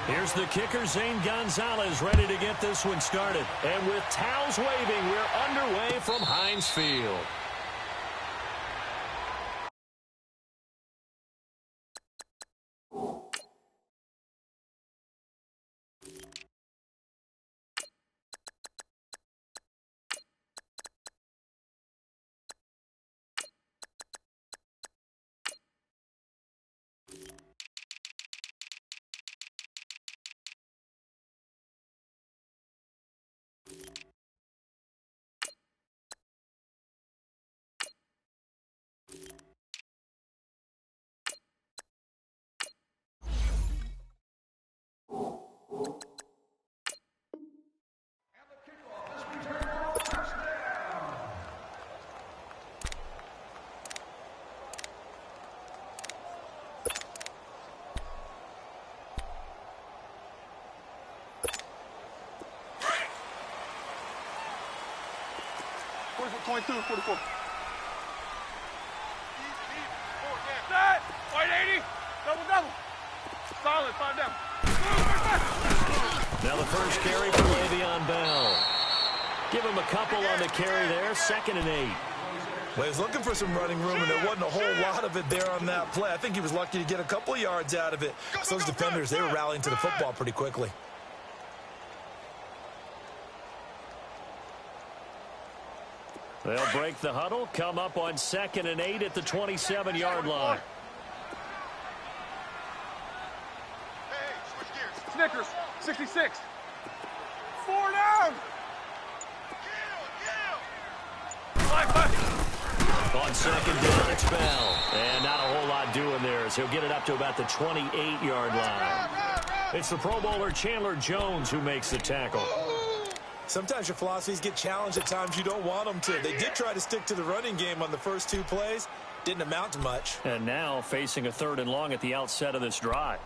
Here's the kicker, Zane Gonzalez, ready to get this one started. And with towels waving, we're underway from Heinz Field. .22, 44. Set! White 80! Double. Solid, 5 down. Now the first carry for Le'Veon Bell. Give him a couple on the carry there, 2nd and 8. Well, he was looking for some running room, and there wasn't a whole lot of it there on that play. I think he was lucky to get a couple of yards out of it. So those defenders, they were rallying to the football pretty quickly. They'll break the huddle, come up on 2nd and 8 at the 27-yard line. Hey, switch gears. Snickers, 66. 4 down. On 2nd down, it's Bell. And not a whole lot doing there as he'll get it up to about the 28-yard line. It's the Pro Bowler Chandler Jones who makes the tackle. Sometimes your philosophies get challenged at times you don't want them to. They did try to stick to the running game on the first 2 plays. Didn't amount to much. And now facing a 3rd and long at the outset of this drive.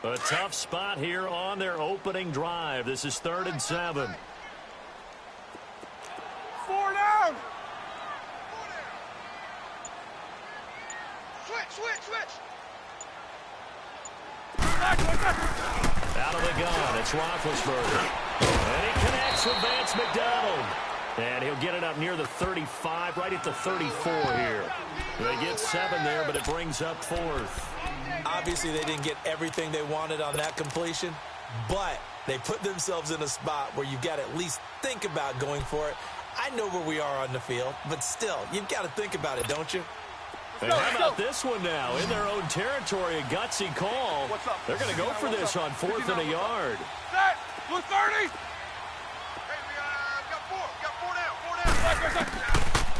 A tough spot here on their opening drive. This is 3rd and 7. 4 down. Switch. Out of the gun, it's Roethlisberger. And he connects with Vance McDonald. And he'll get it up near the 35, right at the 34 here. They get 7 there, but it brings up 4th. Obviously, they didn't get everything they wanted on that completion, but they put themselves in a spot where you've got to at least think about going for it. I know where we are on the field, but still, you've got to think about it, don't you? And how about this one now? In their own territory, a gutsy call. What's up? They're going to go for this on 4th and a yard. Set! Blue 30! Hey, we got 4 down.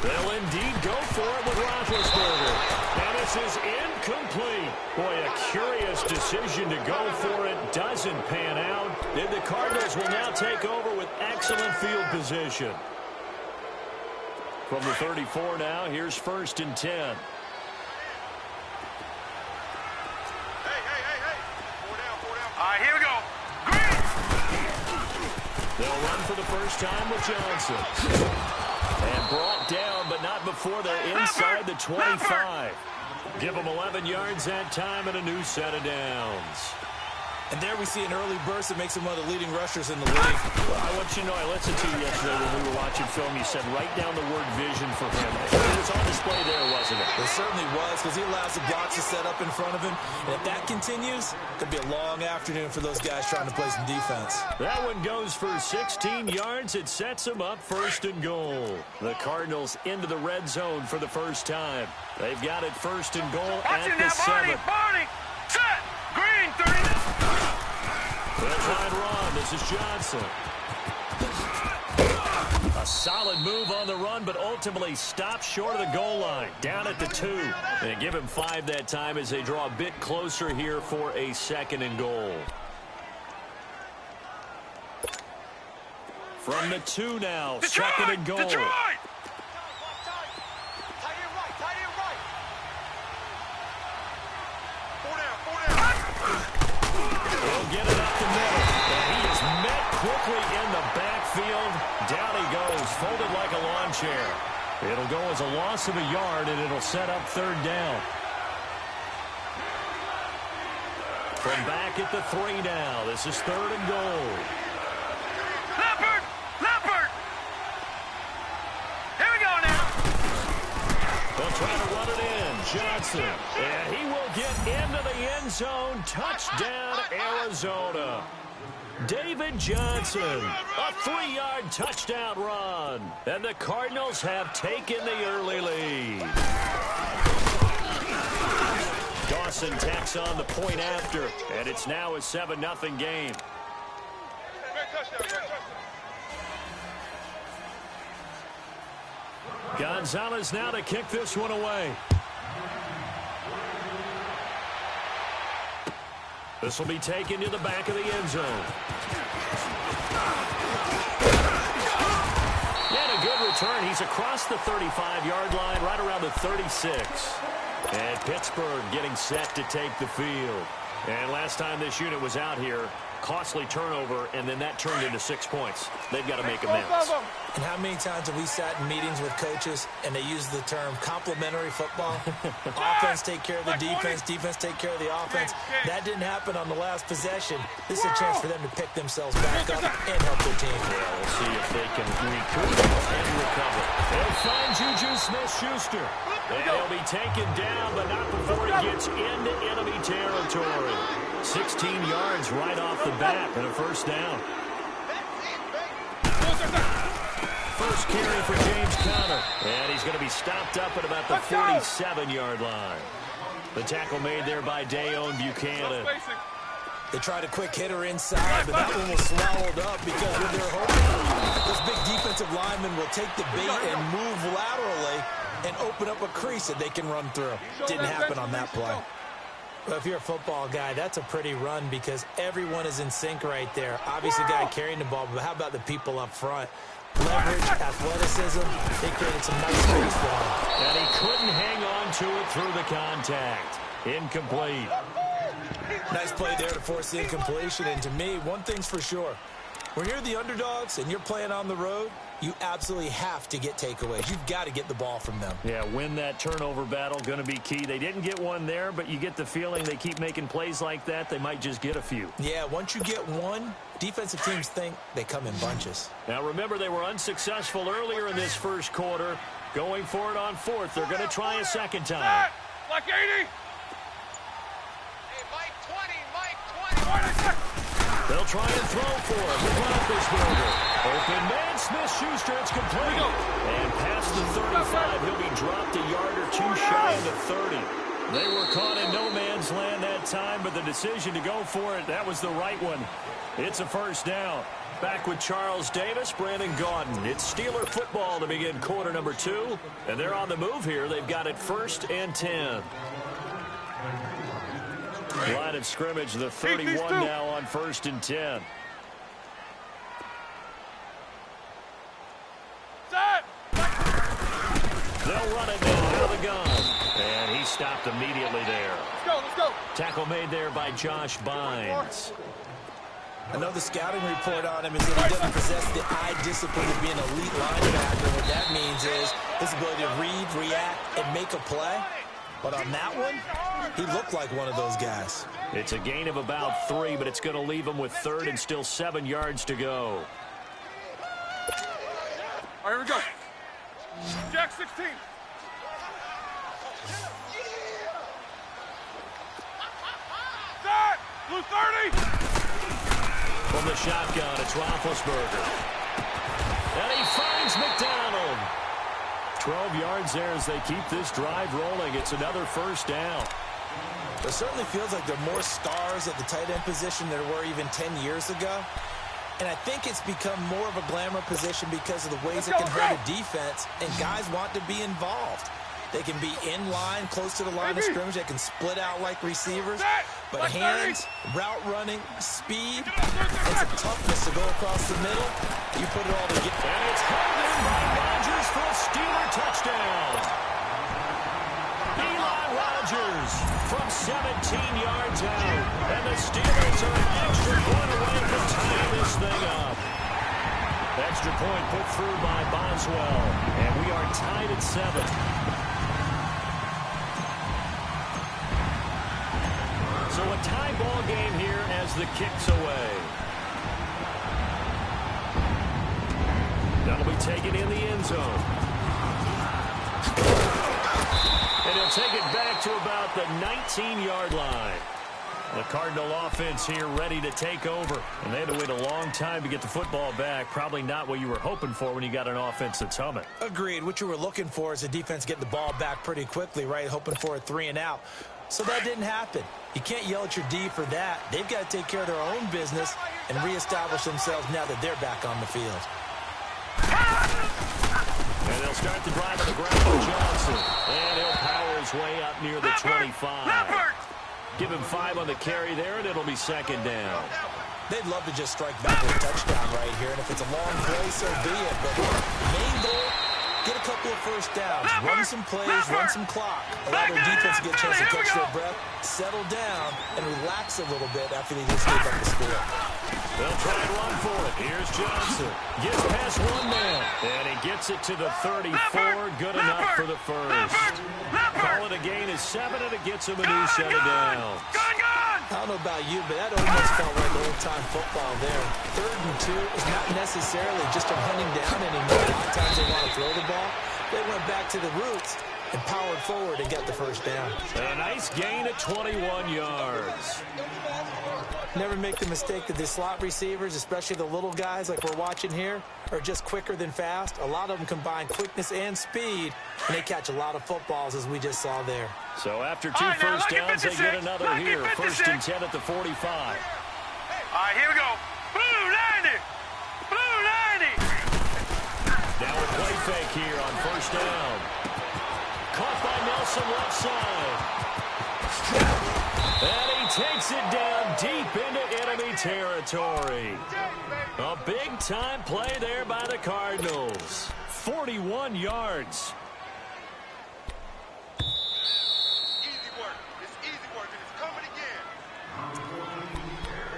They'll indeed go for it with Roethlisberger. And this is incomplete. Boy, a curious decision to go for it. Doesn't pan out. And the Cardinals will now take over with excellent field position. From the 34 now, here's 1st and 10. Hey. 4 down. All right, here we go. They'll run for the first time with Johnson. And brought down, but not before they're inside the 25. Give them 11 yards that time and a new set of downs. And there we see an early burst that makes him one of the leading rushers in the league. Well, I want you to know, I listened to you yesterday when we were watching film. You said write down the word vision for him. It was on display there, wasn't it? It certainly was, because he allows the blocks to set up in front of him. And if that continues, it could be a long afternoon for those guys trying to play some defense. That one goes for 16 yards. It sets them up 1st and goal. The Cardinals into the red zone for the first time. They've got it 1st and goal at the 7. Barney, set, green, 30. They'll try and run. This is Johnson. A solid move on the run, but ultimately stopped short of the goal line. Down at the 2. They give him 5 that time as they draw a bit closer here for a 2nd and goal. From the 2 now, Detroit! 2nd and goal. Detroit! He'll get it up the middle, and he is met quickly in the backfield. Down he goes, folded like a lawn chair. It'll go as a loss of a yard, and it'll set up 3rd down. From back at the 3 now. This is 3rd and goal. Leopard! Leopard! Here we go now. They'll try to run it in. Johnson. And he will get into the end zone. Touchdown, Arizona. David Johnson, a 3-yard touchdown run. And the Cardinals have taken the early lead. Dawson tacks on the point after, and it's now a 7-0 game. Gonzalez now to kick this one away. This will be taken to the back of the end zone. And a good return. He's across the 35-yard line, right around the 36. And Pittsburgh getting set to take the field. And last time this unit was out here, costly turnover, and then that turned into 6 points. They've got to make amends. And how many times have we sat in meetings with coaches and they use the term complementary football? Offense take care of the defense, defense take care of the offense. That didn't happen on the last possession. This is a chance for them to pick themselves back up and help their team. Yeah, we'll see if they can recoup and recover. They'll find Juju Smith-Schuster. And he'll be taken down, but not before he gets into enemy territory. 16 yards right off the bat and a first down. First carry for James Conner. And he's going to be stopped up at about the 47-yard line. The tackle made there by Dayon Buchanan. They tried a quick hitter inside, but that one was swallowed up because when they're hoping, those big defensive linemen will take the bait and move laterally and open up a crease that they can run through. Didn't happen on that play. Well, if you're a football guy, that's a pretty run because everyone is in sync right there. Obviously, the guy carrying the ball, but how about the people up front? Leverage, athleticism, they created some nice space for him. And he couldn't hang on to it through the contact. Incomplete. Nice play there to force the incompletion. And to me, one thing's for sure. When you're the underdogs and you're playing on the road, you absolutely have to get takeaways. You've got to get the ball from them. Yeah, win that turnover battle, going to be key. They didn't get one there, but you get the feeling they keep making plays like that, they might just get a few. Yeah, once you get one, defensive teams think they come in bunches. Now, remember, they were unsuccessful earlier in this first quarter. Going for it on 4th. They're going to try a second time. Like 80. Hey, Mike 20. They'll try and throw for it with Roethlisberger. Open man, Smith-Schuster, it's complete. And past the 35, he'll be dropped a yard or two shy of the 30. They were caught in no man's land that time, but the decision to go for it, that was the right one. It's a first down. Back with Charles Davis, Brandon Gaudin. It's Steeler football to begin quarter number 2. And they're on the move here. They've got it 1st and 10. Line of scrimmage, the 31 now on 1st and 10. They'll run it now out of the gun. And he stopped immediately there. Let's go. Tackle made there by Josh Bynes. I know the scouting report on him is that he doesn't possess the eye discipline of being an elite linebacker. What that means is his ability to read, react, and make a play. But on that one, he looked like one of those guys. It's a gain of about 3, but it's going to leave him with 3rd and still 7 yards to go. All right, here we go. Jack 16. Set! Blue 30! From the shotgun, it's Roethlisberger. And he finds McDonald. 12 yards there as they keep this drive rolling. It's another first down. It certainly feels like there are more stars at the tight end position than there were even 10 years ago. And I think it's become more of a glamour position because of the ways it can hurt a defense, and guys want to be involved. They can be in line, close to the line of scrimmage. They can split out like receivers. But hands, route running, speed, and some toughness to go across the middle, you put it all together. And it's held in by Rodgers for a Steeler touchdown. Eli Rodgers from 17 yards out. And the Steelers are an extra point away from tying this thing up. Extra point put through by Boswell. And we are tied at 7. So a tie ball game here as the kick's away. That'll be taken in the end zone. And he'll take it back to about the 19-yard line. The Cardinal offense here ready to take over. And they had to wait a long time to get the football back. Probably not what you were hoping for when you got an offense that's humming. Agreed. What you were looking for is the defense getting the ball back pretty quickly, right? Hoping for a 3 and out. So that didn't happen. You can't yell at your D for that. They've got to take care of their own business and reestablish themselves now that they're back on the field. And they'll start the drive on the ground with Johnson. And he'll power his way up near the 25. Give him 5 on the carry there, and it'll be second down. They'd love to just strike back with a touchdown right here, and if it's a long play, so be it. But main goal, get a couple of first downs, run some plays, run some clock, allow their defense to get a chance to catch their breath, settle down, and relax a little bit after they just gave up the score. They'll try and run for it. Here's Johnson. Gets past one man, and he gets it to the 34. Good enough for the first. Call it a gain of 7, and it gets him a new set of downs. I don't know about you, but that almost felt like old-time football there. 3rd and 2 is not necessarily just a hunting down anymore. A lot of times they want to throw the ball. They went back to the roots and powered forward and got the first down. A nice gain of 21 yards. Never make the mistake that the slot receivers, especially the little guys like we're watching here, are just quicker than fast. A lot of them combine quickness and speed, and they catch a lot of footballs, as we just saw there. So after 2 first downs, they get another here. 1st and 10 at the 45. All right, here we go. Blue 90. Blue 90. Now a play fake here on 1st down. Caught by Nelson left side. And he takes it down deep into enemy territory. A big-time play there by the Cardinals. 41 yards. Easy work. It's easy work, and it's coming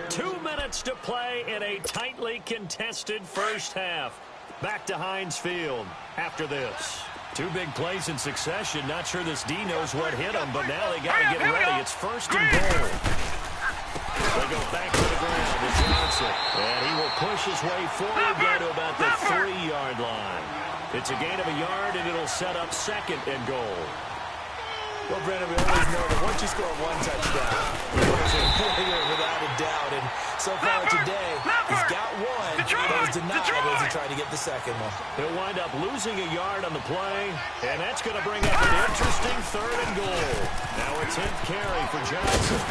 again. 2 minutes to play in a tightly contested first half. Back to Heinz Field after this. 2 big plays in succession. Not sure this D knows what hit him, but now they got to get ready. It's 1st and goal. They go back to the ground to Johnson. And he will push his way forward down to about the 3-yard line. It's a gain of a yard, and it'll set up 2nd and goal. Well, Brandon, we always know that once you score 1 touchdown, you're without a doubt. And so far today, he's got 1 that was denied as he tried to get the 2nd one. He'll wind up losing a yard on the play, and that's going to bring up an interesting 3rd and goal. Now a 10th carry for Johnson.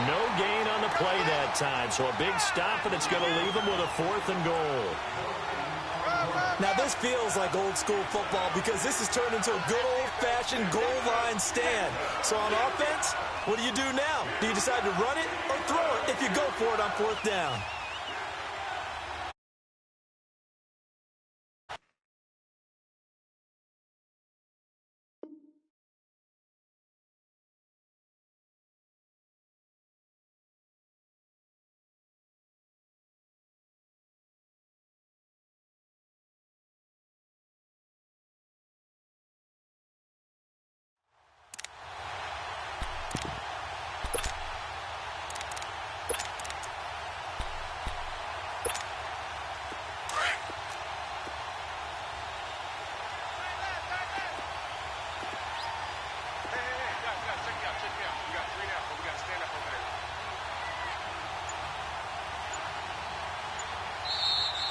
No gain on the play that time, so a big stop, and it's going to leave him with a 4th and goal. Now, this feels like old-school football because this has turned into a good old-fashioned goal line stand. So on offense, what do you do now? Do you decide to run it or throw it if you go for it on 4th down?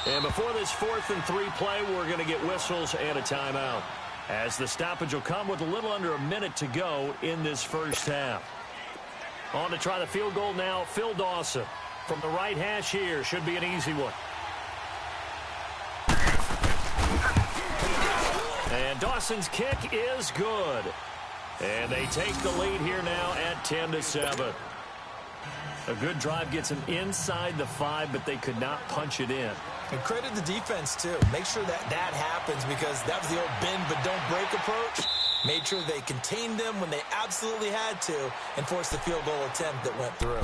And before this 4th and 3 play, we're going to get whistles and a timeout, as the stoppage will come with a little under a minute to go in this first half. On to try the field goal now, Phil Dawson. From the right hash here, should be an easy one. And Dawson's kick is good. And they take the lead here now at 10-7. A good drive gets them inside the 5, but they could not punch it in. And credit the defense, too. Make sure that happens because that was the old bend but don't break approach. Made sure they contained them when they absolutely had to and forced the field goal attempt that went through.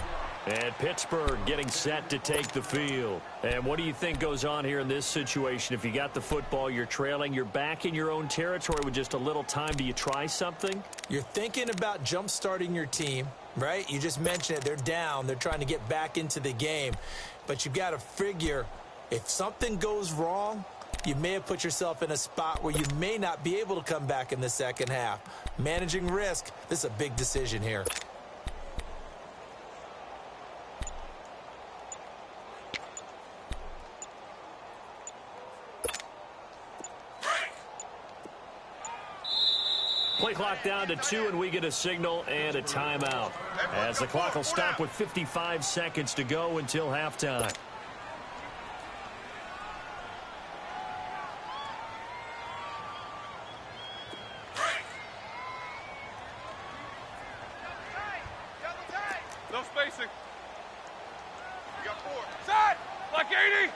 And Pittsburgh getting set to take the field. And what do you think goes on here in this situation? If you got the football, you're trailing, you're back in your own territory with just a little time. Do you try something? You're thinking about jump-starting your team, right? You just mentioned it. They're down. They're trying to get back into the game. But you've got to figure if something goes wrong, you may have put yourself in a spot where you may not be able to come back in the second half. Managing risk, this is a big decision here. Play clock down to 2, and we get a signal and a timeout. As the clock will stop with 55 seconds to go until halftime. No spacing. We got 4. Set! Like 80!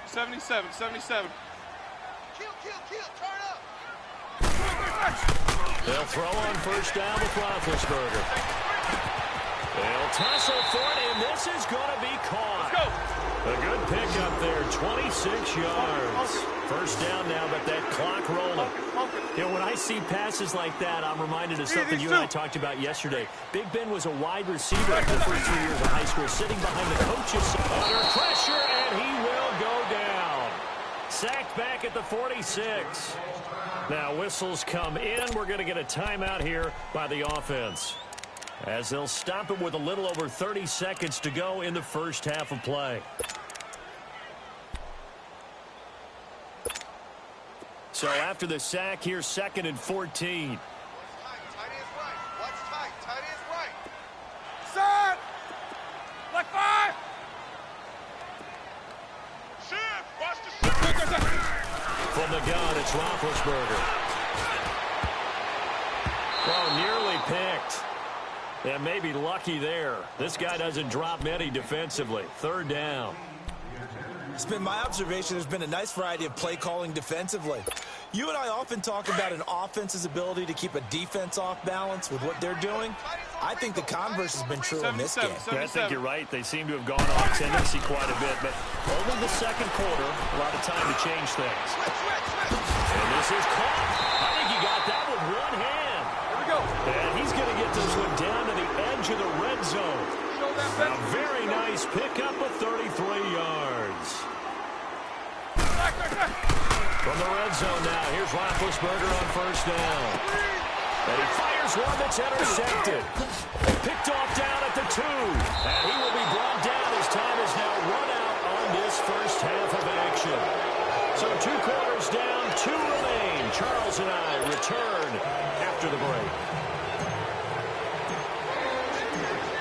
77, 77. Kill, turn up! They'll throw on first down with Roethlisberger. They'll tussle for it, and this is going to be caught. Let's go! A good pickup there, 26 yards. First down now, but that clock rolling. You know, when I see passes like that, I'm reminded of something you and I talked about yesterday. Big Ben was a wide receiver for the first 3 years of high school, sitting behind the coaches under pressure, and he will go down. Sacked back at the 46. Now whistles come in. We're going to get a timeout here by the offense, as they'll stop it with a little over 30 seconds to go in the first half of play. So after the sack, here's 2nd and 14. Tight is right. Watch tight is right. Set! Like 5! Shift! Watch the shift! From the gun, it's Roethlisberger. Well, nearly picked. And maybe lucky there. This guy doesn't drop many defensively. 3rd down. It's been my observation there's been a nice variety of play calling defensively. You and I often talk about an offense's ability to keep a defense off balance with what they're doing. I think the converse has been true in this game. Yeah, I think you're right. They seem to have gone off tendency quite a bit, but only the second quarter, a lot of time to change things. And this is caught. I think he got that with one hand. Here we go. And he's going to get this one down to the edge of the red zone. A very nice pickup of 33 yards. From the red zone now, here's Roethlisberger on first down. And he fires one that's intercepted. Picked off down at the 2. And he will be brought down as time is now run out on this first half of action. So 2 quarters down, 2 remain. Charles and I return after the break.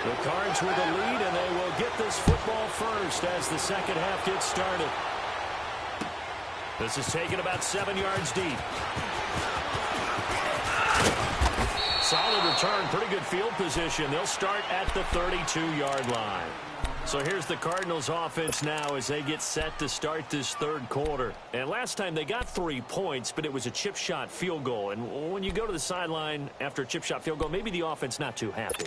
The Cards with the lead, and they will get this football first as the second half gets started. This is taken about 7 yards deep. Solid return, pretty good field position. They'll start at the 32-yard line. So here's the Cardinals offense now as they get set to start this 3rd quarter. And last time they got 3 points, but it was a chip shot field goal. And when you go to the sideline after a chip shot field goal, maybe the offense not too happy.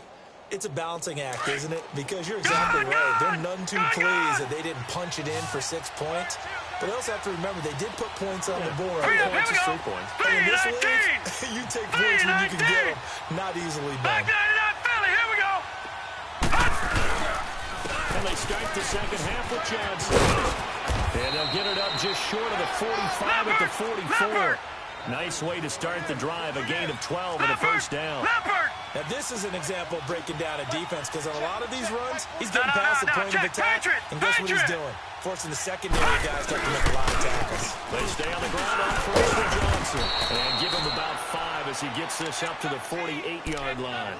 It's a balancing act, isn't it? Because you're exactly right. They're none too pleased that they didn't punch it in for 6 points. But they also have to remember they did put points on the board. 3 points is 3 points. And in this league, you take points when you can get them. Not easily done. Here we go. And they start the second half with Johnson. And they'll get it up just short of the 45 at the 44. Nice way to start the drive, a gain of 12 and a first down. Now, this is an example of breaking down a defense, because on a lot of these runs, he's getting past the point of attack, and guess what he's doing? Forcing the secondary guys to have to make a lot of tackles. They stay on the ground on first for Johnson. And give him about 5 as he gets this up to the 48-yard line.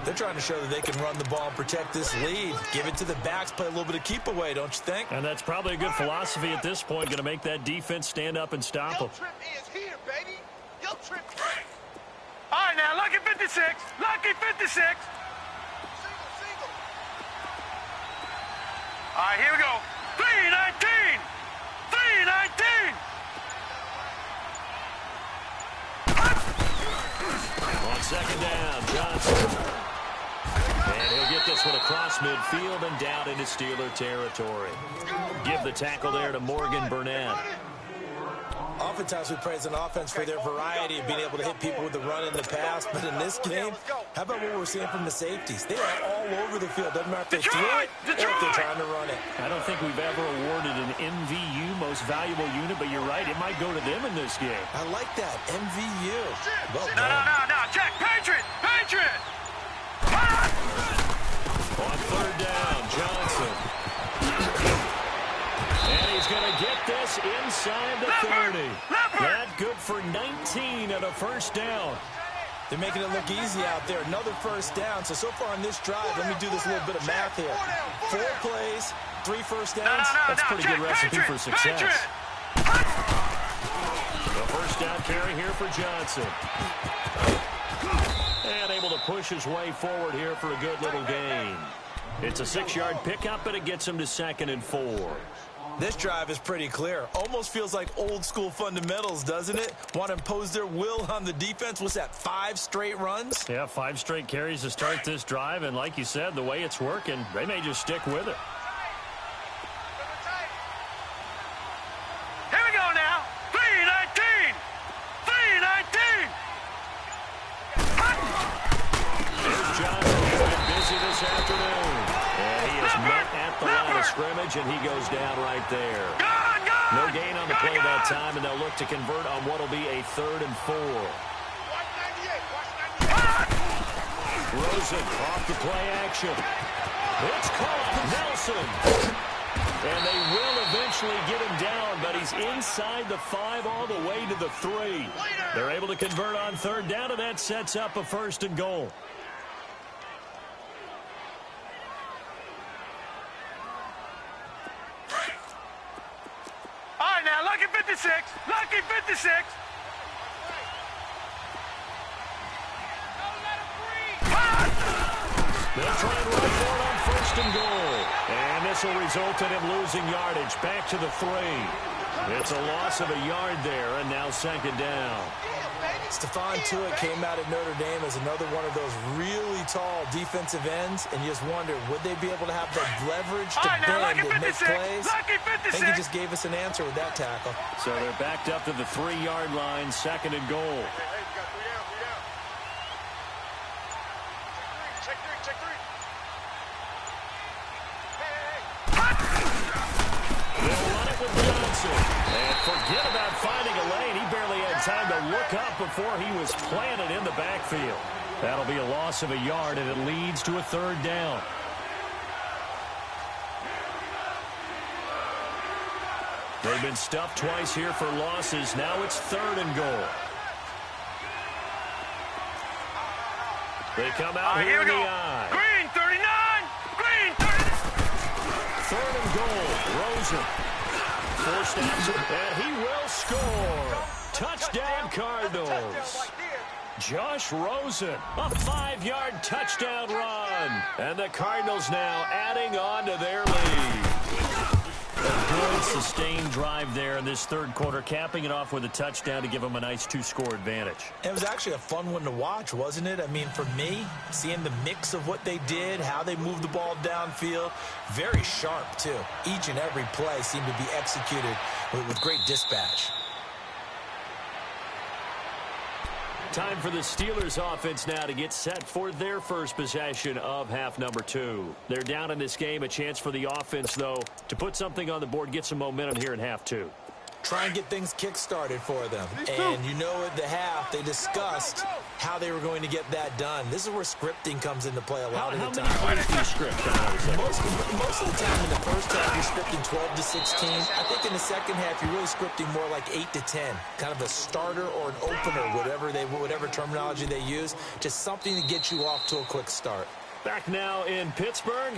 They're trying to show that they can run the ball and protect this lead. Give it to the backs, play a little bit of keep away, don't you think? And that's probably a good philosophy at this point, going to make that defense stand up and stop them. Trip is here, baby. Yo, Trip. All right, now, lucky 56. Lucky 56. Single. All right, here we go. 319. 319. On second down, Johnson. And he'll get this one across midfield and down into Steeler territory. Give the tackle there to Morgan Burnett. Oftentimes we praise an offense for their variety of being able to hit people with the run in the pass, but in this game, how about what we're seeing from the safeties? They are all over the field. Doesn't matter if they throw it or if they're trying to run it. I don't think we've ever awarded an MVU, most valuable unit, but you're right, it might go to them in this game. I like that, MVU. Well No, check, Patriot! On third down, Johnson. And he's going to get this inside the 30. That good for 19 and a first down. They're making it look easy out there. Another first down. So far in this drive, let me do this little bit of math here. 4 plays, 3 first downs. That's a pretty good recipe for success. The first down carry here for Johnson. And able to push his way forward here for a good little gain. It's a 6-yard pickup, and it gets him to 2nd and 4. This drive is pretty clear. Almost feels like old school fundamentals, doesn't it? Want to impose their will on the defense. What's that, 5 straight runs? Yeah, 5 straight carries to start this drive, and like you said, the way it's working, they may just stick with it. Here we go now. 319! 319! There's Johnson. He's been busy this afternoon. And he is met at the line of scrimmage, and he goes down right there. No gain on the play that time, and they'll look to convert on what will be a 3rd and 4. Rosen off the play action. It's caught. Nelson. And they will eventually get him down, but he's inside the 5 all the way to the 3. They're able to convert on 3rd down, and that sets up a 1st and goal. All right, now, lucky 56. Lucky 56. They'll try and run for it on 1st and goal. And this will result in him losing yardage back to the 3. It's a loss of a yard there, and now 2nd down. Stephon Tuitt came out at Notre Dame as another one of those really tall defensive ends, and you just wonder, would they be able to have the leverage to bend and make plays? I think he just gave us an answer with that tackle. So they're backed up to the 3-yard line, 2nd and goal. Hey, you got 3 down. Check three. They'll run it with Johnson. And forget about finding a lane. He barely had time to look up before he was planted in the backfield. That'll be a loss of a yard, and it leads to a 3rd down. They've been stuffed twice here for losses. Now it's 3rd and goal. They come out here in the eye. Green 39. Green 39. 3rd and goal. Rosen. 4 snaps, and he will score. Touchdown, Cardinals. Josh Rosen, a 5-yard touchdown run. And the Cardinals now adding on to their lead. A good, sustained drive there in this 3rd quarter, capping it off with a touchdown to give them a nice 2-score advantage. It was actually a fun one to watch, wasn't it? I mean, for me, seeing the mix of what they did, how they moved the ball downfield, very sharp, too. Each and every play seemed to be executed with great dispatch. Time for the Steelers offense now to get set for their first possession of half number 2. They're down in this game. A chance for the offense, though, to put something on the board, get some momentum here in half 2. Try and get things kick-started for them. And you know at the half, they discussed how they were going to get that done. This is where scripting comes into play a lot of the time. How many plays do you script? Most of the time in the first half, you're scripting 12 to 16. I think in the second half, you're really scripting more like 8 to 10. Kind of a starter or an opener, whatever terminology they use. Just something to get you off to a quick start. Back now in Pittsburgh.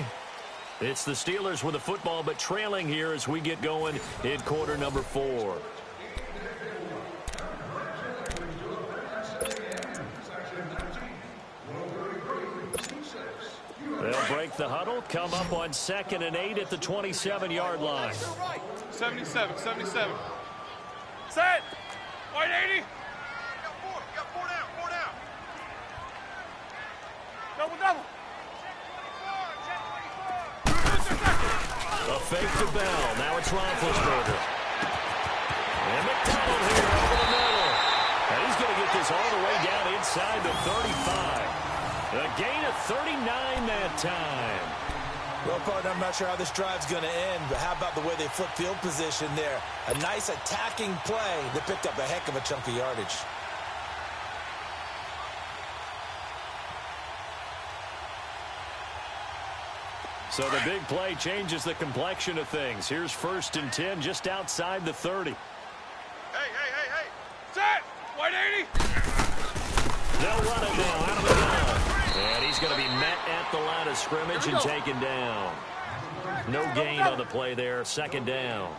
It's the Steelers with the football, but trailing here as we get going in quarter number 4. They'll break the huddle, come up on 2nd and 8 at the 27-yard line. 77. Set. White 80. Got 4 down. Double. fake to Bell. Now it's Roethlisberger. And McDonald here over the middle. And he's going to get this all the way down inside the 35. A gain of 39 that time. Well, partner, I'm not sure how this drive's going to end, but how about the way they flip field position there? A nice attacking play that picked up a heck of a chunk of yardage. So the big play changes the complexion of things. Here's 1st and 10 just outside the 30. Hey. Set! 180! They'll run it now out of the gun. And he's going to be met at the line of scrimmage and taken down. No gain on the play there. 2nd down.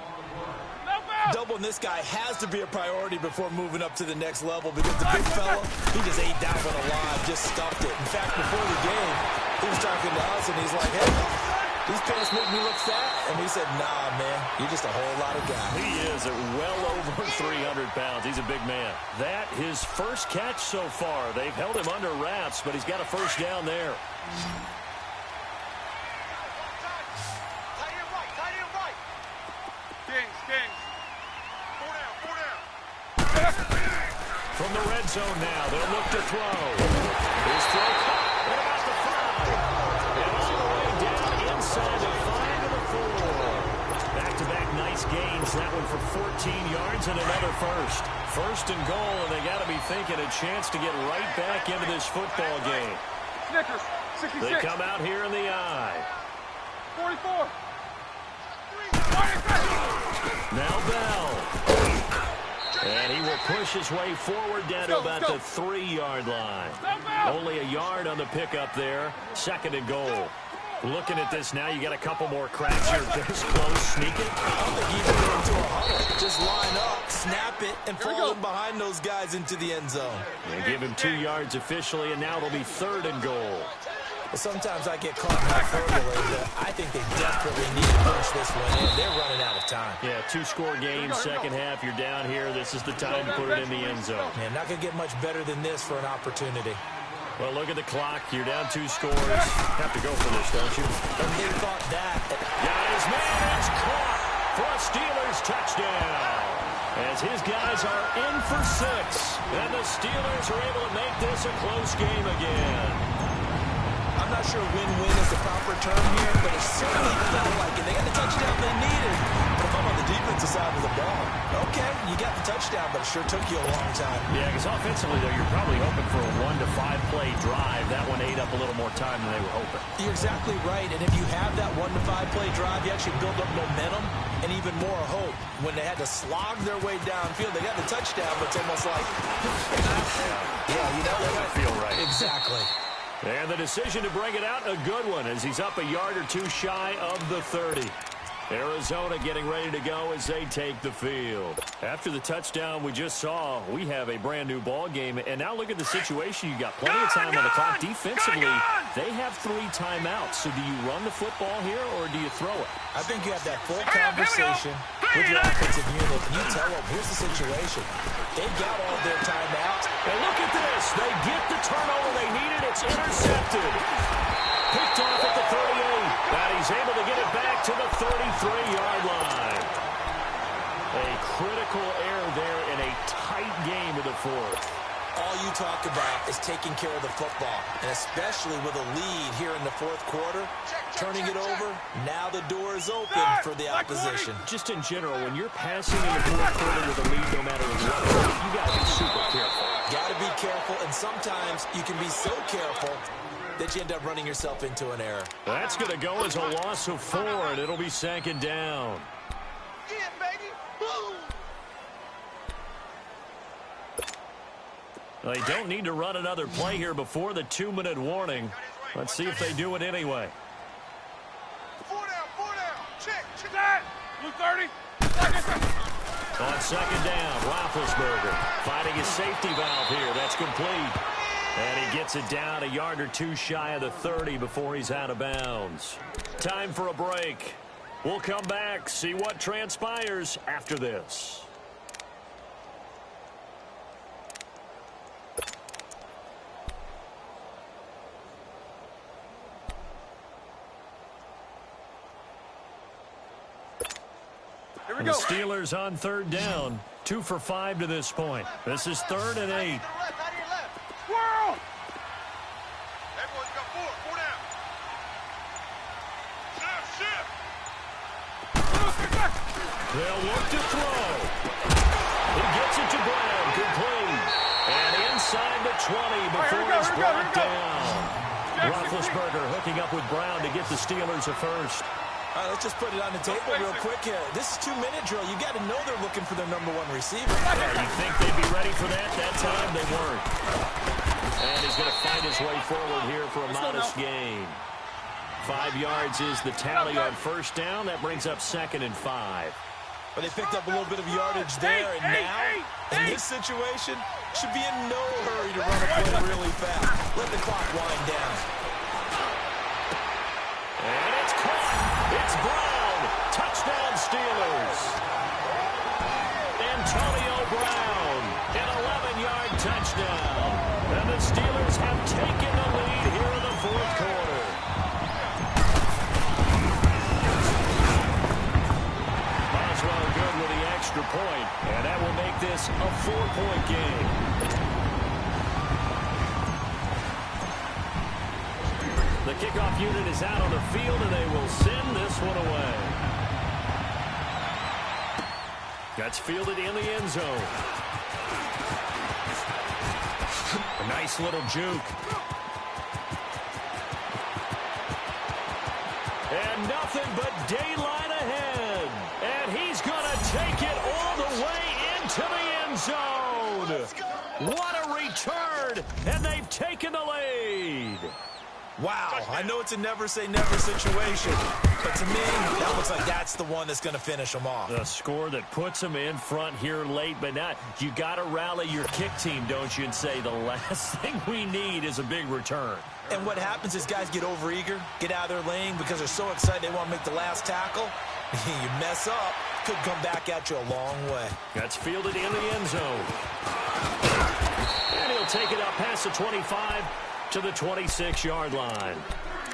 Doubling this guy has to be a priority before moving up to the next level because the big fella, he just ate that one alive, just stuffed it. In fact, before the game, he was talking to us, and he's like, hey, these pants make me look fat. And we said, nah, man, you're just a whole lot of guy. He is at well over 300 pounds. He's a big man. That his first catch so far. They've held him under wraps, but he's got a 1st down there. Tight end right. Kings. 4 down. From the red zone now, they'll look to throw. His throw caught at about the 5. And all the way down inside the 5 to the 4. Back-to-back nice gains. That one for 14 yards and another 1st. 1st and goal, and they got to be thinking a chance to get right back into this football game. Snickers, 66. They come out here in the eye. 44. Now Bell. And he will push his way forward down to about the 3-yard line. Only a yard on the pickup there. 2nd and goal. Looking at this now, you got a couple more cracks here. This close, sneak it. I don't think he even went into a huddle. Just line up, snap it, and fall in behind those guys into the end zone. They give him 2 yards officially, and now it'll be 3rd and goal. Sometimes I get caught in hyperbole, but I think they desperately need to push this one in. They're running out of time. Yeah, 2-score game, 2nd half. You're down here. This is the time to put it in the end zone. Man, not going to get much better than this for an opportunity. Well, look at the clock. You're down 2 scores. Have to go for this, don't you? And they thought that. Got his man. It's caught for a Steelers touchdown. As his guys are in for 6. And the Steelers are able to make this a close game again. I'm not sure win-win is the proper term here, but it certainly felt like it. They got the touchdown they needed. But if I'm on the defensive side of the ball, okay, you got the touchdown, but it sure took you a long time. Yeah, because offensively, though, you're probably hoping for a 1 to 5 play drive. That one ate up a little more time than they were hoping. You're exactly right, and if you have that 1 to 5 play drive, you actually build up momentum and even more hope. When they had to slog their way downfield, they got the touchdown, but it's almost like, yeah, you know, That doesn't feel right. Exactly. And the decision to bring it out, a good one, as he's up a yard or 2 shy of the 30. Arizona getting ready to go as they take the field. After the touchdown we just saw, we have a brand new ball game. And now look at the situation. You got plenty of time on the clock. Defensively, they have 3 timeouts. So do you run the football here or do you throw it? I think you have that full conversation with your offensive unit. And you tell them, here's the situation. They've got all their timeouts. And look at this. They get the turnover they needed. It's intercepted. Picked off at the 38. And he's able to get it back to the 33-yard line. A critical error there in a tight game of the 4th. All you talk about is taking care of the football, and especially with a lead here in the 4th quarter, turning it over, now the door is open for the opposition. Just in general, when you're passing in the 4th quarter with a lead, no matter what, you got to be super careful. Got to be careful, and sometimes you can be so careful that you end up running yourself into an error. That's going to go as a loss of 4, and it'll be 2nd down. Yeah, baby. Boom. They don't need to run another play here before the 2-minute warning. Let's see if they do it anyway. 4 down. Check that. Blue 30. On 2nd down, Roethlisberger finding his safety valve here. That's complete. And he gets it down a yard or 2 shy of the 30 before he's out of bounds. Time for a break. We'll come back, see what transpires after this. And the Steelers on third down. 2 for 5 to this point. This is 3rd and 8. World! Everyone's got 4 down. Shift. They'll look to throw. He gets it to Brown, complete. And inside the 20 before it's brought down. Roethlisberger hooking up with Brown to get the Steelers a first. All right, let's just put it on the table real quick here. This is 2-minute drill. You got to know they're looking for their number 1 receiver. Yeah, you think they'd be ready for that? That time they weren't. And he's going to fight his way forward here for a modest gain. 5 yards is the tally on first down. That brings up 2nd and 5. But they picked up a little bit of yardage there, and now, in this situation, should be in no hurry to run a play really fast. Let the clock wind down. And it's caught. It's Brown. Touchdown, Steelers. Antonio Brown, an 11-yard touchdown. And the Steelers have taken the lead here in the 4th quarter. Boswell good with the extra point, and that will make this a 4-point game. The kickoff unit is out on the field, and they will send this one away. That's fielded in the end zone. A nice little juke. And nothing but daylight ahead. And he's going to take it all the way into the end zone. What a return, and they've taken the lead. Wow, I know it's a never-say-never situation, but to me, that looks like that's the one that's going to finish them off. The score that puts them in front here late, but not. You got to rally your kick team, don't you, and say the last thing we need is a big return. And what happens is guys get overeager, get out of their lane because they're so excited they want to make the last tackle. You mess up, could come back at you a long way. That's fielded in the end zone. And he'll take it up past the 25 to the 26-yard line.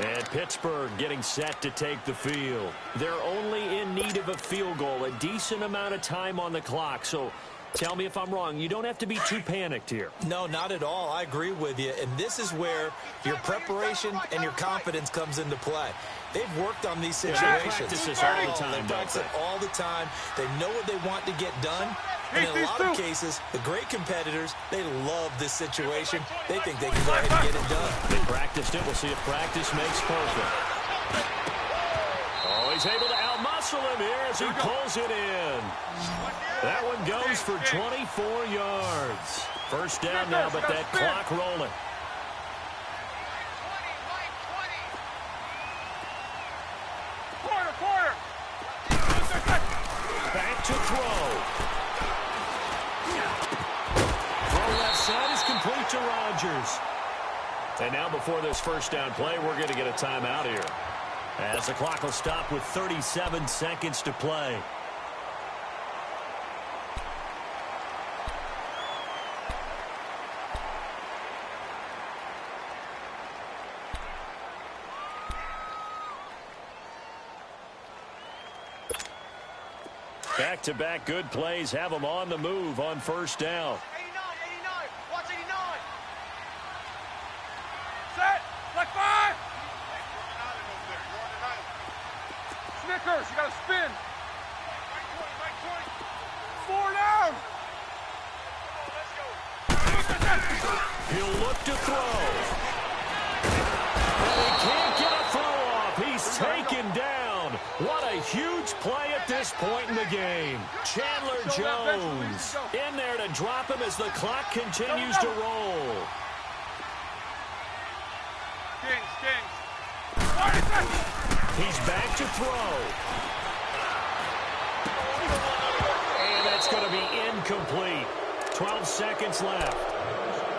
And Pittsburgh getting set to take the field. They're only in need of a field goal, a decent amount of time on the clock. So tell me if I'm wrong. You don't have to be too panicked here. No, not at all. I agree with you. And this is where your preparation and your confidence comes into play. They've worked on these situations. They practice this all the time, They practice it all the time. They know what they want to get done. And in a lot of cases, the great competitors, they love this situation. They think they can go ahead and get it done. They practiced it. We'll see if practice makes perfect. Oh, he's able to outmuscle him here as he pulls it in. That one goes for 24 yards. First down now, but that clock rolling. Quarter. Back to throw. Throw left side is complete to Rodgers. And now before this first down play, we're going to get a timeout here, as the clock will stop with 37 seconds to play. Back-to-back good plays have them on the move on first down. 89. Watch 89. Set. Like 5. Snickers, you got to spin. Right 20. 4 down. He'll look to throw. And he can't get a throw off. He's taken down. What a huge play at this point in the game. Chandler Jones in there to drop him as the clock continues to roll. Kings. He's back to throw. And that's going to be incomplete. 12 seconds left.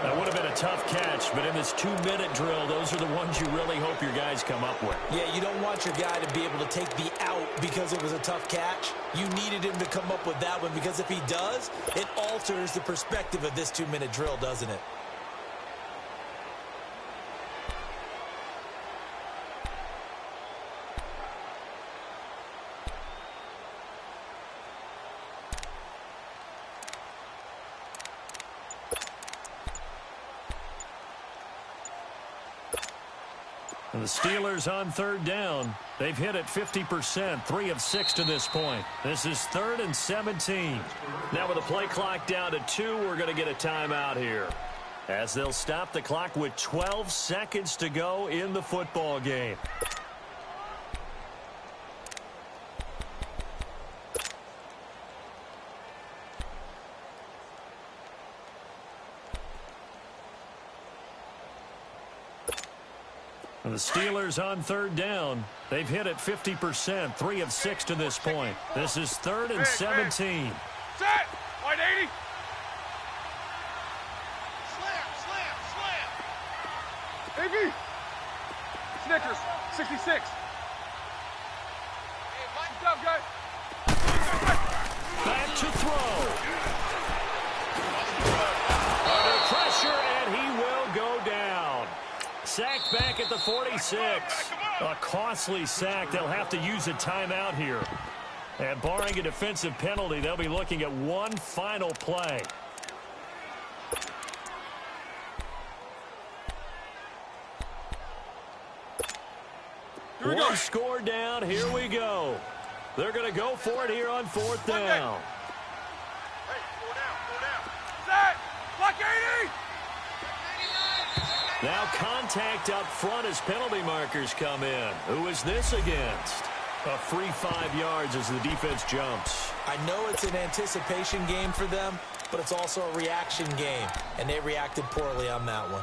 That would have been a tough catch, but in this 2-minute drill, those are the ones you really hope your guys come up with. Yeah, you don't want your guy to be able to take the out because it was a tough catch. You needed him to come up with that one, because if he does, it alters the perspective of this 2-minute drill, doesn't it? And the Steelers on third down. They've hit it 50%, 3 of 6 to this point. This is 3rd and 17. Now with the play clock down to 2, we're going to get a timeout here, as they'll stop the clock with 12 seconds to go in the football game. The Steelers on third down. They've hit it 50%, 3 of 6 to this point. This is 3rd and 17. Set! Wide 80! Slam! AB! Snickers, 66. Hey, Mike. Good job, guys. Back to throw. Under pressure, and he will go down. Sacked back at the 46. A costly sack. They'll have to use a timeout here. And barring a defensive penalty, they'll be looking at one final play. One score down. Here we go. They're going to go for it here on 4th down. Hey, 4 down. Set! Block 80! Now contact up front as penalty markers come in. Who is this against? A free 5 yards as the defense jumps. I know it's an anticipation game for them, but it's also a reaction game, and they reacted poorly on that one.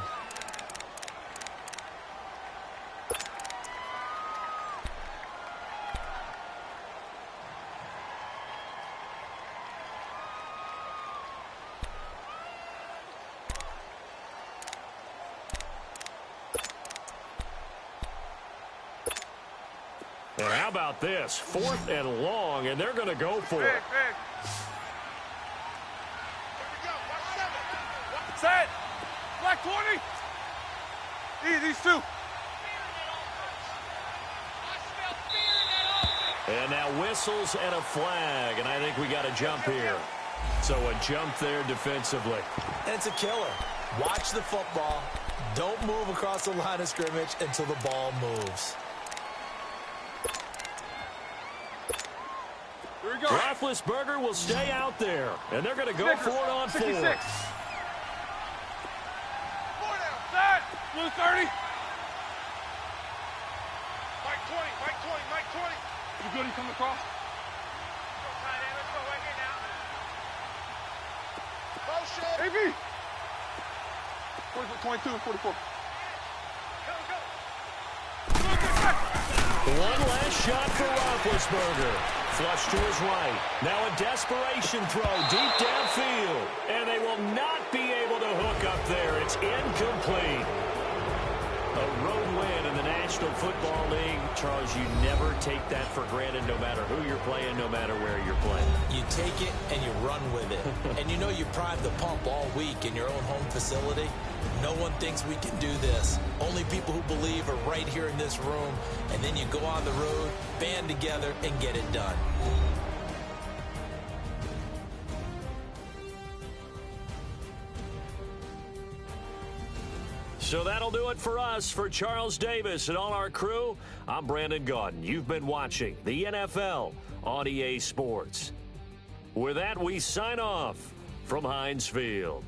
And how about this? 4th and long, and they're going to go for it. Big. Here we go. Watch 7. Set! Black 20! These two. And now whistles and a flag, and I think we got a jump here. So a jump there defensively. And it's a killer. Watch the football. Don't move across the line of scrimmage until the ball moves. Here we go. Roethlisberger will stay out there, and they're going to go Snickers, for it on 66. 4th. 4 down. Set! Blue 30. Mike 20. You good? You coming across? Let's go right here now. Motion. AB! 22 and 44. One last shot for Roethlisberger. Flush to his right. Now a desperation throw deep downfield. And they will not be able to hook up there. It's incomplete. A road win in the National Football League. Charles, you never take that for granted no matter who you're playing, no matter where you're playing. You take it and you run with it. And you know you primed the pump all week in your own home facility. No one thinks we can do this. Only people who believe are right here in this room. And then you go on the road, band together, and get it done. So that'll do it for us. For Charles Davis and all our crew, I'm Brandon Gaudin. You've been watching the NFL on EA Sports. With that, we sign off from Heinz Field.